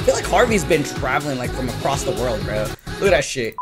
feel like Harvey's been traveling like from across the world, bro. Look at that shit.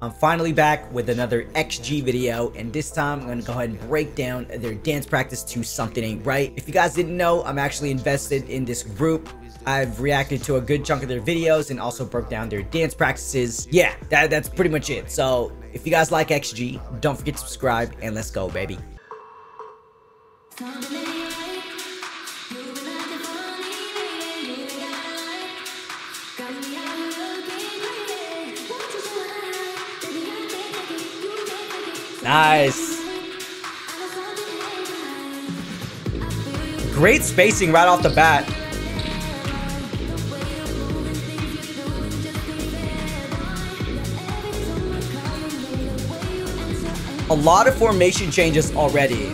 I'm finally back with another XG video, and this time I'm gonna go ahead and break down their dance practice to Something Ain't Right. If you guys didn't know, I'm actually invested in this group. I've reacted to a good chunk of their videos and also broke down their dance practices. Yeah, that's pretty much it. So if you guys like XG, don't forget to subscribe, and let's go, baby. Nice. Great spacing right off the bat. A lot of formation changes already.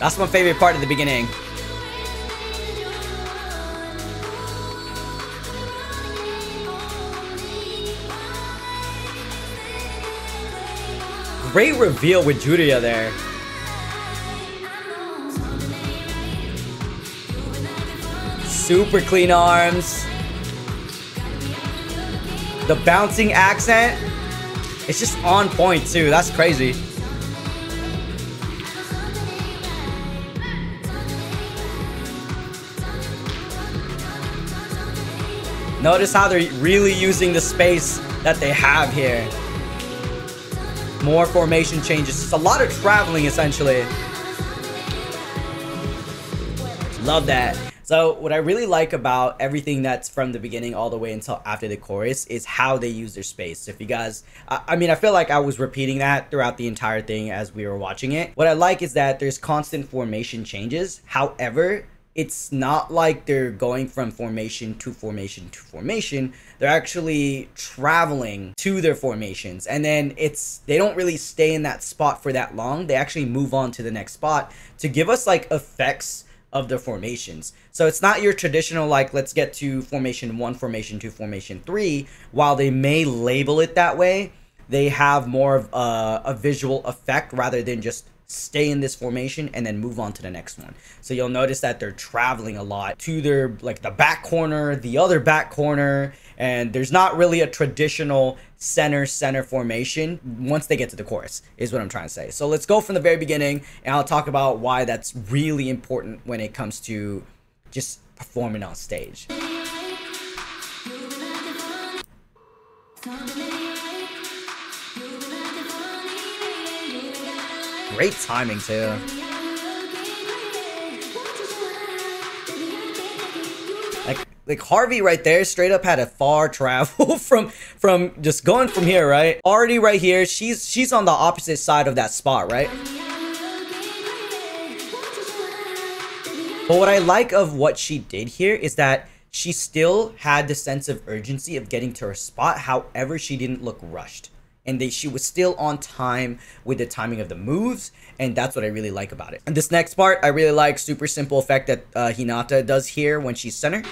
That's my favorite part of the beginning. Great reveal with Julia there. Super clean arms. The bouncing accent. It's just on point too. That's crazy. Notice how they're really using the space that they have here. More formation changes. It's a lot of traveling, essentially. Love that. So what I really like about everything that's from the beginning all the way until after the chorus is how they use their space. So if you guys, I mean, I feel like I was repeating that throughout the entire thing as we were watching it. What I like is that there's constant formation changes. However, it's not like they're going from formation to formation to formation. They're actually traveling to their formations, and then they don't really stay in that spot for that long. They actually move on to the next spot to give us like effects of the formations. So it's not your traditional like, let's get to formation 1, formation 2, formation 3. While they may label it that way, they have more of a visual effect rather than just stay in this formation and then move on to the next one. So you'll notice that they're traveling a lot to their, like, the back corner, the other back corner, and there's not really a traditional center formation once they get to the chorus, is what I'm trying to say. So let's go from the very beginning, and I'll talk about why that's really important when it comes to just performing on stage. Great timing too. Like Harvey right there straight up had a far travel from just going from here, right? Already right here, she's on the opposite side of that spot, right? But what I like of what she did here is that she still had the sense of urgency of getting to her spot. However, she didn't look rushed. And she was still on time with the timing of the moves, and that's what I really like about it. And this next part, I really like. Super simple effect that Hinata does here when she's center.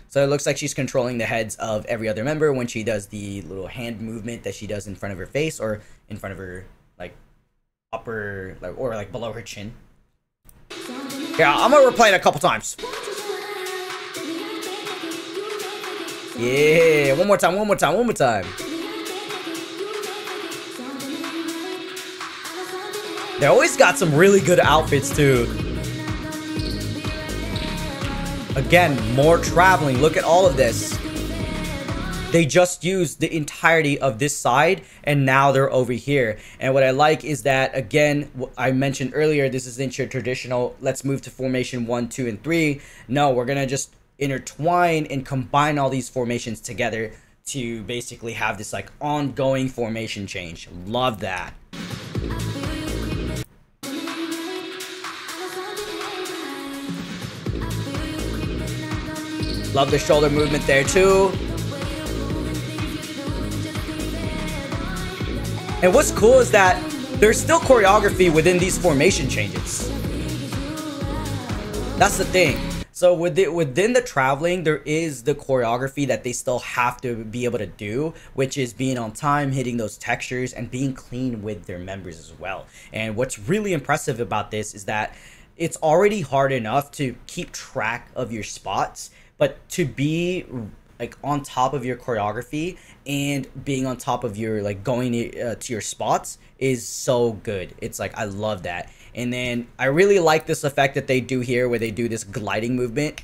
So it looks like she's controlling the heads of every other member when she does the little hand movement that she does in front of her face or in front of her, like, upper, like, or like below her chin. Yeah, I'm gonna replay it a couple times. Yeah, one more time. They always got some really good outfits too. Again, more traveling. Look at all of this. They just used the entirety of this side, and now they're over here. And what I like is that, again, I mentioned earlier, this isn't your traditional, let's move to formation 1, 2, and 3. No, we're gonna just intertwine and combine all these formations together to basically have this like ongoing formation change. Love that. Love the shoulder movement there too. And what's cool is that there's still choreography within these formation changes. That's the thing. So within the traveling, there is the choreography that they still have to be able to do, which is being on time, hitting those textures, and being clean with their members as well. And what's really impressive about this is that it's already hard enough to keep track of your spots, but to be like on top of your choreography and being on top of your like going to your spots is so good. It's like I love that. And then I really like this effect that they do here where they do this gliding movement.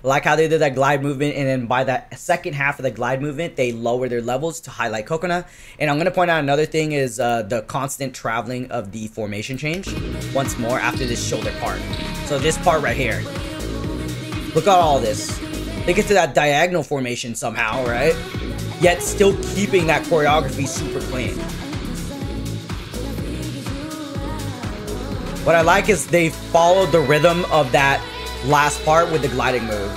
Like how they did that glide movement, and then by that second half of the glide movement they lower their levels to highlight coconut. And I'm going to point out another thing is the constant traveling of the formation change once more after this shoulder part. So this part right here, look at all this. They get to that diagonal formation somehow, right? Yet still keeping that choreography super clean. What I like is they followed the rhythm of that last part with the gliding move.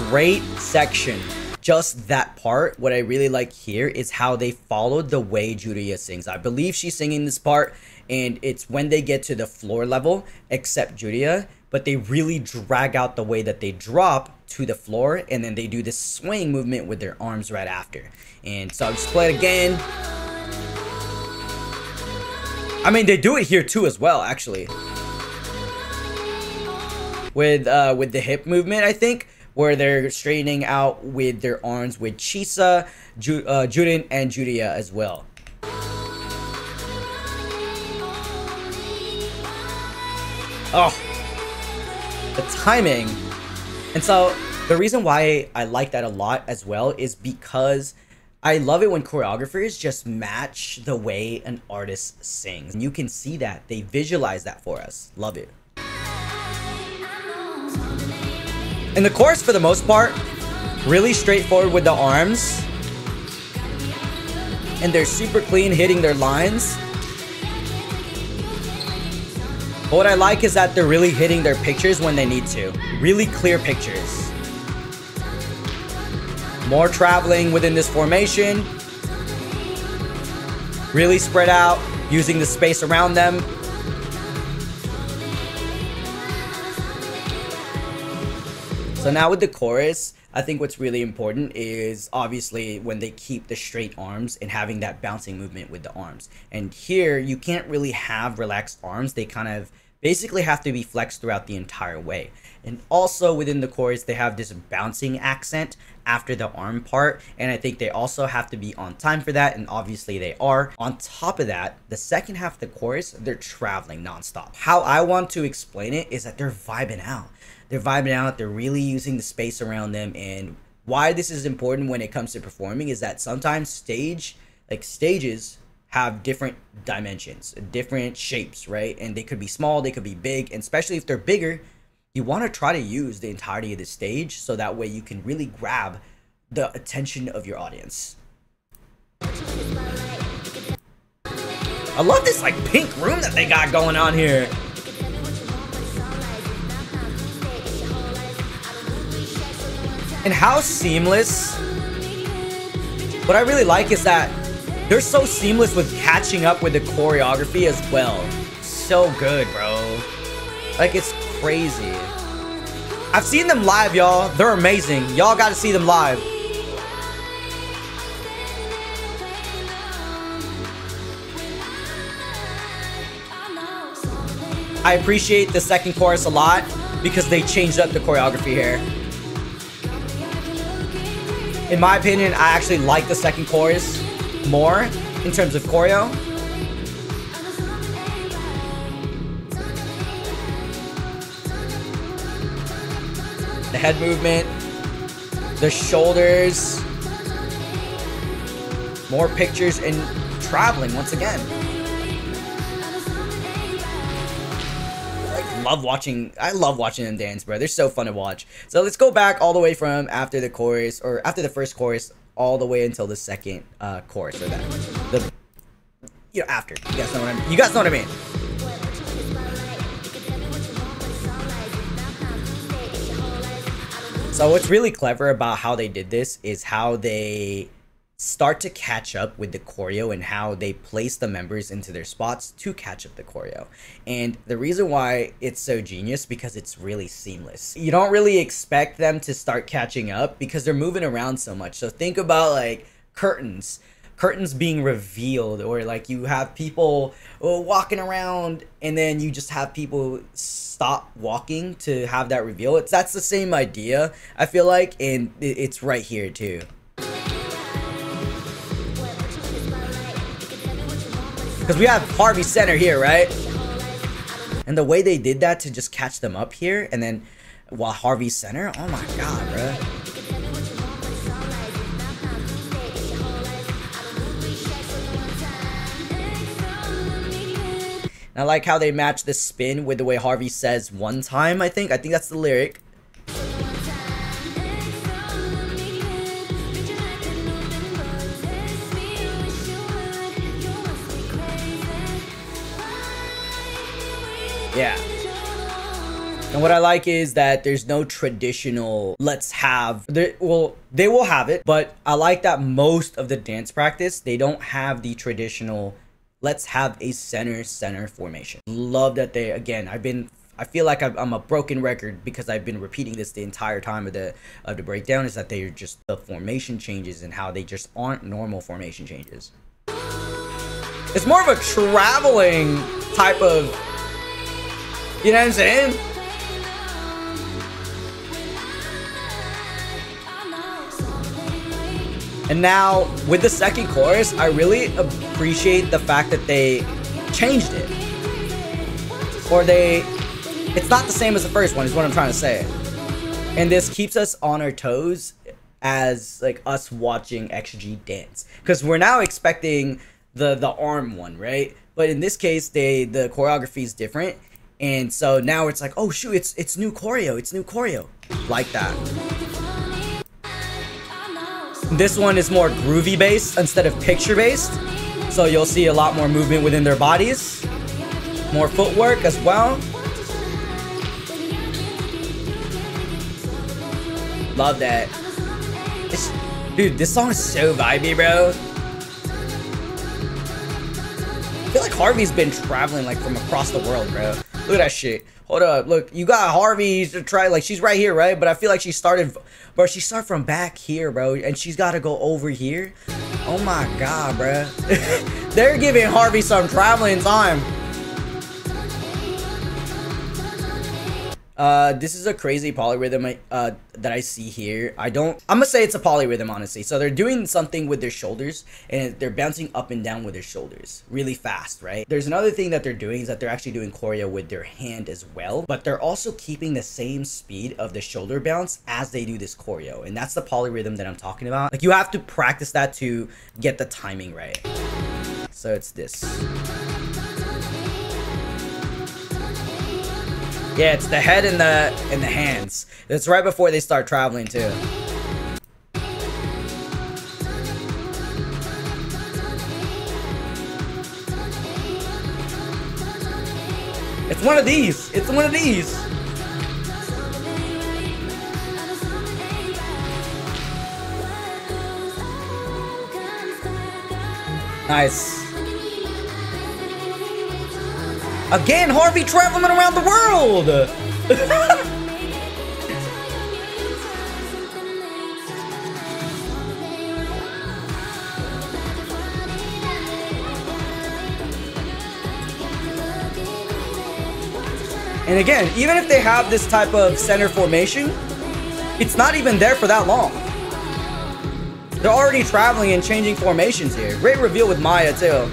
Great section. Just that part. What I really like here is how they followed the way Julia sings. I believe she's singing this part, and it's when they get to the floor level, except Julia, but they really drag out the way that they drop to the floor, and then they do this swing movement with their arms right after. And so I'll just play it again. I mean, they do it here too as well, actually. With the hip movement, I think, where they're straightening out with their arms with Chisa, Juden, and Julia as well. Oh, the timing. And so the reason why I like that a lot as well is because I love it when choreographers just match the way an artist sings. And you can see that. They visualize that for us. Love it. And the chorus, for the most part, really straightforward with the arms. And they're super clean hitting their lines. But what I like is that they're really hitting their pictures when they need to. Really clear pictures. More traveling within this formation. Really spread out, using the space around them. So now with the chorus, I think what's really important is obviously when they keep the straight arms and having that bouncing movement with the arms. And here, you can't really have relaxed arms. They kind of basically have to be flexed throughout the entire way. And also within the chorus, they have this bouncing accent after the arm part, and I think they also have to be on time for that, and obviously they are. On top of that, the second half of the chorus, they're traveling nonstop. How I want to explain it is that they're vibing out. They're vibing out, they're really using the space around them, and why this is important when it comes to performing is that sometimes stages have different dimensions, different shapes, right? And they could be small, they could be big, and especially if they're bigger, you want to try to use the entirety of the stage so that way you can really grab the attention of your audience. I love this like pink room that they got going on here. And how seamless. What I really like is that they're so seamless with catching up with the choreography as well. So good, bro. Like, it's crazy. I've seen them live, y'all. They're amazing. Y'all got to see them live. I appreciate the second chorus a lot because they changed up the choreography here. In my opinion, I actually like the second chorus more in terms of choreo. The head movement, the shoulders, more pictures, and traveling once again. I love watching them dance, bro. They're so fun to watch. So let's go back all the way from after the chorus, or after the first chorus, all the way until the second chorus, or after. You guys know what I mean. So what's really clever about how they did this is how they start to catch up with the choreo and how they place the members into their spots to catch up the choreo. And the reason why it's so genius, because it's really seamless. You don't really expect them to start catching up because they're moving around so much. So think about like curtains being revealed, or like you have people walking around and then you just have people stop walking to have that reveal. That's the same idea, I feel like, and it's right here too. Because we have Harvey center here, right? And the way they did that to just catch them up here, and then while Harvey's center, oh my god, bro. I like how they match the spin with the way Harvey says one time, I think that's the lyric. Yeah. And what I like is that there's no traditional let's have, well, they will have it, but I like that most of the dance practice, they don't have the traditional let's have a center formation. Love that they, again, I feel like I'm a broken record because I've been repeating this the entire time of the breakdown, is that they're just the formation changes and how they just aren't normal formation changes. It's more of a traveling type of, you know what I'm saying? And now with the second chorus, I really appreciate the fact that they changed it. Or it's not the same as the first one, is what I'm trying to say. And this keeps us on our toes as like us watching XG dance. Because we're now expecting the arm one, right? But in this case, the choreography is different. And so now it's like, oh shoot, it's new choreo, like that. This one is more groovy based instead of picture based, so you'll see a lot more movement within their bodies, more footwork as well. Love that. Dude, this song is so vibey, bro. I feel like Harvey's been traveling like from across the world, bro. Look at that shit. Hold up, look, you got Harvey to try, like, she's right here, right? But I feel like she started from back here, bro, and she's got to go over here. Oh my god, bro. They're giving Harvey some traveling time. This is a crazy polyrhythm that I see here. I'm gonna say it's a polyrhythm, honestly. So they're doing something with their shoulders, and they're bouncing up and down with their shoulders really fast, right? There's another thing that they're doing, is that they're actually doing choreo with their hand as well, but they're also keeping the same speed of the shoulder bounce as they do this choreo, and that's the polyrhythm that I'm talking about. Like, you have to practice that to get the timing right. So it's this. Yeah, it's the head and the hands. It's right before they start traveling too. It's one of these. It's one of these. Nice. Again, Harvey traveling around the world! And again, even if they have this type of center formation, it's not even there for that long. They're already traveling and changing formations here. Great reveal with Maya too.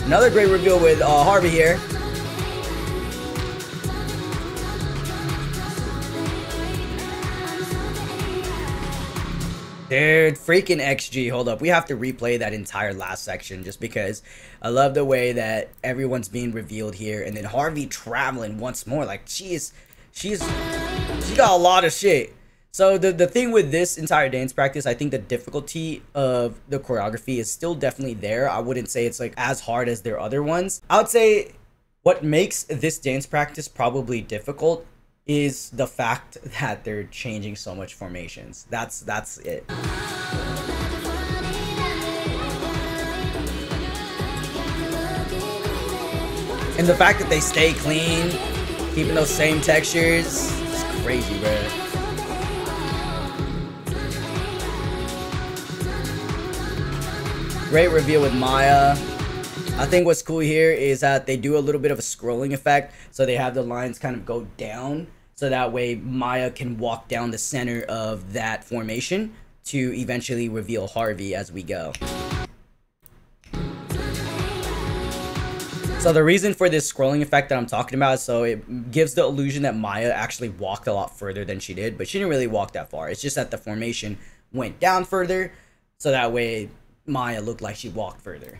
Another great reveal with Harvey here. Dude, freaking XG. Hold up. We have to replay that entire last section just because I love the way that everyone's being revealed here. And then Harvey traveling once more. Like, she got a lot of shit. So the thing with this entire dance practice, I think the difficulty of the choreography is still definitely there. I wouldn't say it's like as hard as their other ones. I would say what makes this dance practice probably difficult is the fact that they're changing so much formations. That's it. And the fact that they stay clean, keeping those same textures, it's crazy, bro. Great reveal with Maya. I think what's cool here is that they do a little bit of a scrolling effect. So they have the lines kind of go down. So that way Maya can walk down the center of that formation to eventually reveal Harvey as we go. So the reason for this scrolling effect that I'm talking about, so it gives the illusion that Maya actually walked a lot further than she did, but she didn't really walk that far. It's just that the formation went down further, so that way Maya looked like she walked further.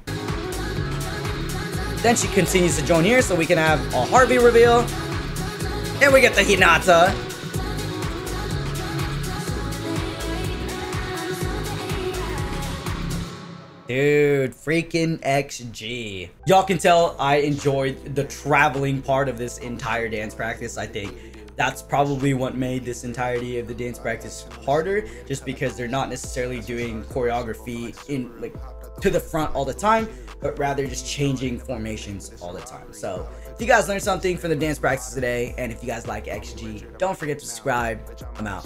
Then she continues to join here, so we can have a Harvey reveal, and we get the Hinata. Dude, freaking XG. Y'all can tell I enjoyed the traveling part of this entire dance practice. I think that's probably what made this entirety of the dance practice harder, just because they're not necessarily doing choreography in like to the front all the time, but rather just changing formations all the time. So if you guys learned something from the dance practice today, and if you guys like XG, don't forget to subscribe. I'm out.